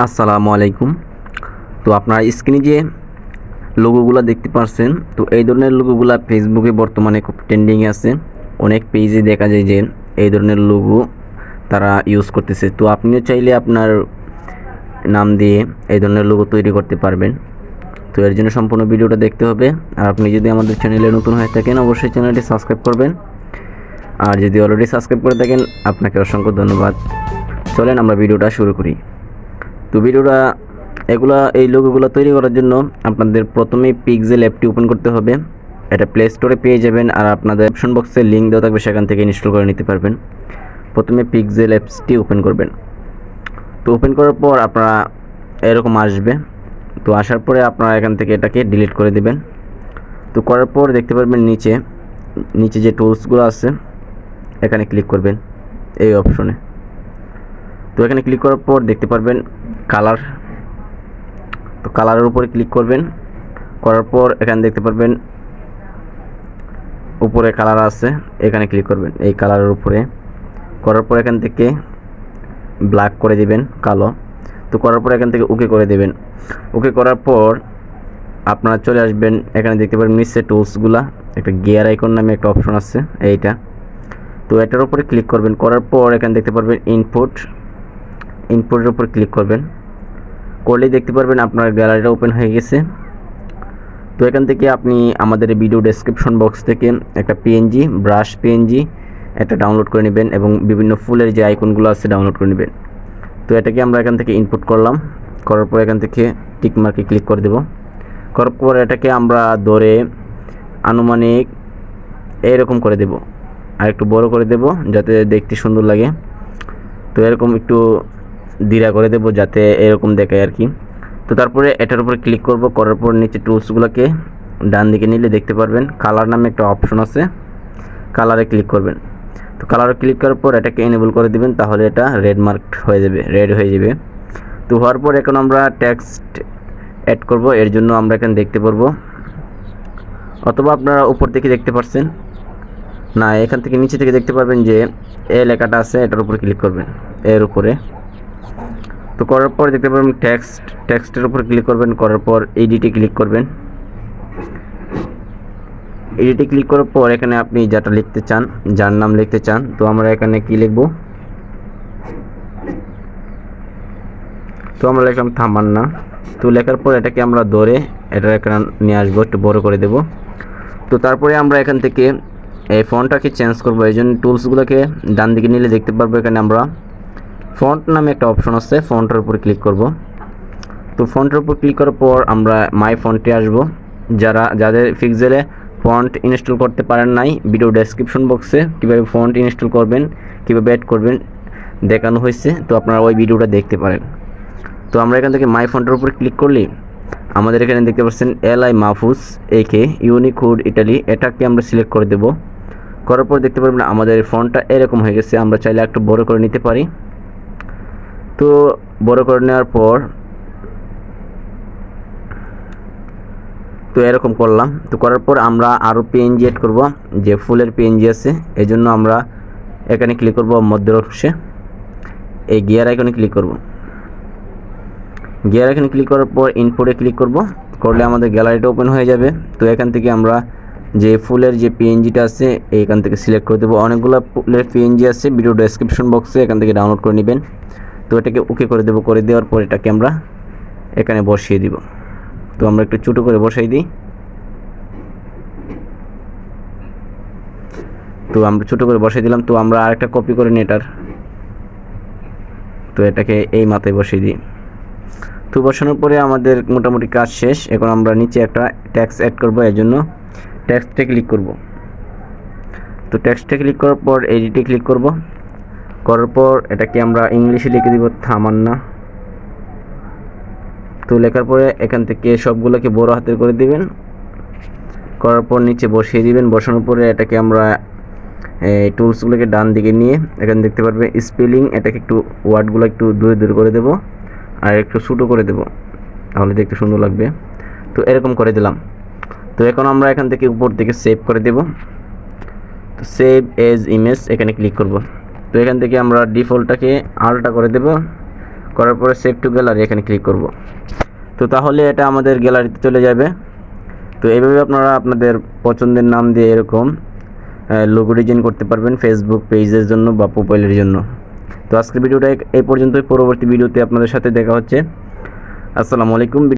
আসসালামু আলাইকুম। তো আপনারা স্ক্রিনে যে লোগোগুলো দেখতে পাচ্ছেন, তো এই ধরনের লোগোগুলো ফেসবুকে বর্তমানে খুব ট্রেন্ডিংয়ে আছে। অনেক পেজে দেখা যায় যে এই ধরনের লোগো তারা ইউজ করতেছে। তো আপনিও চাইলে আপনার নাম দিয়ে এই ধরনের লোগো তৈরি করতে পারবেন। তো এর জন্য সম্পূর্ণ ভিডিওটা দেখতে হবে। আর আপনি যদি আমাদের চ্যানেলে নতুন হয়ে থাকেন অবশ্যই চ্যানেলটি সাবস্ক্রাইব করবেন। আর যদি অলরেডি সাবস্ক্রাইব করে থাকেন আপনাকে অসংখ্য ধন্যবাদ। চলেন আমরা ভিডিওটা শুরু করি। তো ভিডিওটা এই লোগোগুলো তৈরি করার জন্য আপনাদের প্রথমেই পিক্সেল অ্যাপটি ওপেন করতে হবে। এটা প্লে স্টোরে পেয়ে যাবেন, আর আপনাদের অপশন বক্সে লিঙ্ক দেওয়া থাকবে, সেখান থেকে ইনস্টল করে নিতে পারবেন। প্রথমে পিক্সেল অ্যাপসটি ওপেন করবেন। তো ওপেন করার পর আপনারা এরকম আসবে। তো আসার পরে আপনারা এখান থেকে এটাকে ডিলিট করে দিবেন। তো করার পর দেখতে পারবেন নিচে যে টুলসগুলো আছে এখানে ক্লিক করবেন এই অপশনে। তো এখানে ক্লিক করার পর দেখতে পারবেন কালার। তো কালারের উপরে ক্লিক করবেন। করার পর এখানে দেখতে পারবেন উপরে কালার আছে, এখানে ক্লিক করবেন এই কালারের উপরে। করার পর এখান থেকে ব্ল্যাক করে দিবেন, কালো। তো করার পর এখান থেকে ওকে করে দেবেন। ওকে করার পর আপনারা চলে আসবেন, এখানে দেখতে পারবেন নিচে টুলসগুলা একটা গিয়ার আইকন নামে একটা অপশন আছে এইটা। তো এটার উপরে ক্লিক করবেন। করার পর এখানে দেখতে পারবেন ইনপুটের উপর ক্লিক করবেন। করলেই দেখতে পারবেন আপনার গ্যালারিটা ওপেন হয়ে গেছে। তো এখান থেকে আপনি আমাদের ভিডিও ডেসক্রিপশন বক্স থেকে একটা ব্রাশ পিএনজি একটা ডাউনলোড করে নেবেন, এবং বিভিন্ন ফুলের যে আইকনগুলো আছে ডাউনলোড করে নেবেন। তো এটাকে আমরা এখান থেকে ইনপুট করলাম। করার পর এখান থেকে টিক মার্কে ক্লিক করে দেব। করার পর এটাকে আমরা ধরে আনুমানিক এরকম করে দেব, আর একটু বড় করে দেব যাতে দেখতে সুন্দর লাগে। তো এরকম একটু ধীরা করে দেব যাতে এরকম দেখায় আর কি। তো তারপরে এটার উপরে ক্লিক করব। করার পর নিচে টুলসগুলোকে ডান দিকে নিলে দেখতে পারবেন কালার নামে একটা অপশন আছে, কালারে ক্লিক করবেন। তো কালারে ক্লিক করার পর এটাকে এনেবল করে দিবেন, তাহলে এটা রেড হয়ে যাবে। তো হওয়ার পর এখন আমরা টেক্সট অ্যাড করব। এর জন্য আমরা এখানে দেখতে পারবো, অথবা আপনারা উপর থেকে দেখতে পাচ্ছেন না, এখান থেকে নিচে থেকে দেখতে পারবেন যে এ লেখাটা আছে, এটার উপর ক্লিক করবেন এর উপরে। তো করার পর দেখতে পারবেন টেক্সটের উপর ক্লিক করবেন। করার পর এডিটে ক্লিক করবেন। এডিটে ক্লিক করার পর এখানে আপনি যেটা লিখতে চান, যার নাম লিখতে চান, তো আমরা এখানে কি লিখব, তো আমরা লিখলাম তামান্না। তো লেখার পর এটাকে আমরা ধরে এটা এখানে নিয়ে আসবো, একটু বড় করে দেব। তো তারপরে আমরা এখান থেকে এই ফন্টটাকে চেঞ্জ করব। এই জন্য টুলসগুলোকে ডান দিকে নিলে দেখতে পারবো এখানে আমরা ফন্ট নামে একটা অপশন আছে, ফন্টের উপর ক্লিক করব। তো ফন্টের উপর ক্লিক করার পর আমরা মাই ফন্টে আসব। যাদের পিক্সেলে ফন্ট ইনস্টল করতে পারেন নাই, ভিডিও ডেসক্রিপশন বক্সে কীভাবে ফন্ট ইনস্টল করবেন, কীভাবে অ্যাড করবেন দেখানো হয়েছে, তো আপনারা ওই ভিডিওটা দেখতে পারেন। তো আমরা এখান থেকে মাই ফন্টের উপর ক্লিক করলে আমাদের এখানে দেখতে পাচ্ছেন LI Mahfuz AK Unicode Italy, এটাকে আমরা সিলেক্ট করে দেব। করার পর দেখতে পারবেন আমাদের ফন্টটা এরকম হয়ে গেছে। আমরা চাইলে একটু বড় করে নিতে পারি। তো বড় করে নেওয়ার পর তো এরকম করলাম। তো করার পর আমরা আরও পিএনজি অ্যাড করব, যে ফুলের পিএনজি আছে। এই জন্য আমরা এখানে ক্লিক করব মধ্যের অংশে, এই গিয়ার আইকনে ক্লিক করব। গিয়ার আইকনে ক্লিক করার পর ইনপুটে ক্লিক করলে আমাদের গ্যালারিটা ওপেন হয়ে যাবে। তো এখান থেকে আমরা যে ফুলের যে পিএনজিটা আছে এইখান থেকে সিলেক্ট করে দেবো। অনেকগুলো ফুলের পিএনজি আছে, ভিডিও ডেসক্রিপশন বক্সে এখান থেকে ডাউনলোড করে নেবেন। তো এটাকে ওকে করে দেবো। করে দেওয়ার পর এটাকে আমরা এখানে বসিয়ে দিব। তো আমরা একটু ছোটো করে বসাই দিই। তো আমরা ছোটো করে বসাই দিলাম। তো আমরা আরেকটা কপি করে নিই এটার। তো এটাকে এই মাথায় বসিয়ে দিই। তো বসানোর পরে আমাদের মোটামুটি কাজ শেষ। এখন আমরা নিচে একটা টেক্সট অ্যাড করব, এর জন্য টেক্সটে ক্লিক করব। তো টেক্সটে ক্লিক করার পর এডিটে ক্লিক করব। করার পর এটাকে আমরা ইংলিশে লিখে দিব তামান্না। তো লেখার পরে এখান থেকে সবগুলোকে বড় হাতের করে দিবেন। করার পর নিচে বসিয়ে দিবেন। বসানোর পরে এটাকে আমরা এই টুলসগুলোকে ডান দিকে নিয়ে এখানে দেখতে পারবে স্পেলিং, এটাকে একটু ওয়ার্ডগুলো একটু দূরে করে দেব, আর একটু ছোটো করে দেব, তাহলে দেখতে সুন্দর লাগবে। তো এরকম করে দিলাম। তো এখন আমরা এখান থেকে উপর থেকে সেভ করে দেব। তো সেভ এজ ইমেজ এখানে ক্লিক করব। তো এখান থেকে আমরা ডিফল্টটাকে আলটা করে দেব। করার পরে সেভ টু গ্যালারি এখানে ক্লিক করব। তো তাহলে এটা আমাদের গ্যালারিতে চলে যাবে। তো এইভাবে আপনারা আপনাদের পছন্দের নাম দিয়ে এরকম লোগো ডিজাইন করতে পারবেন ফেসবুক পেজের জন্য বা প্রোফাইলের জন্য। তো আজকের ভিডিওটা এই পর্যন্তই। পরবর্তী ভিডিওতে আপনাদের সাথে দেখা হচ্ছে। আসসালামু আলাইকুম।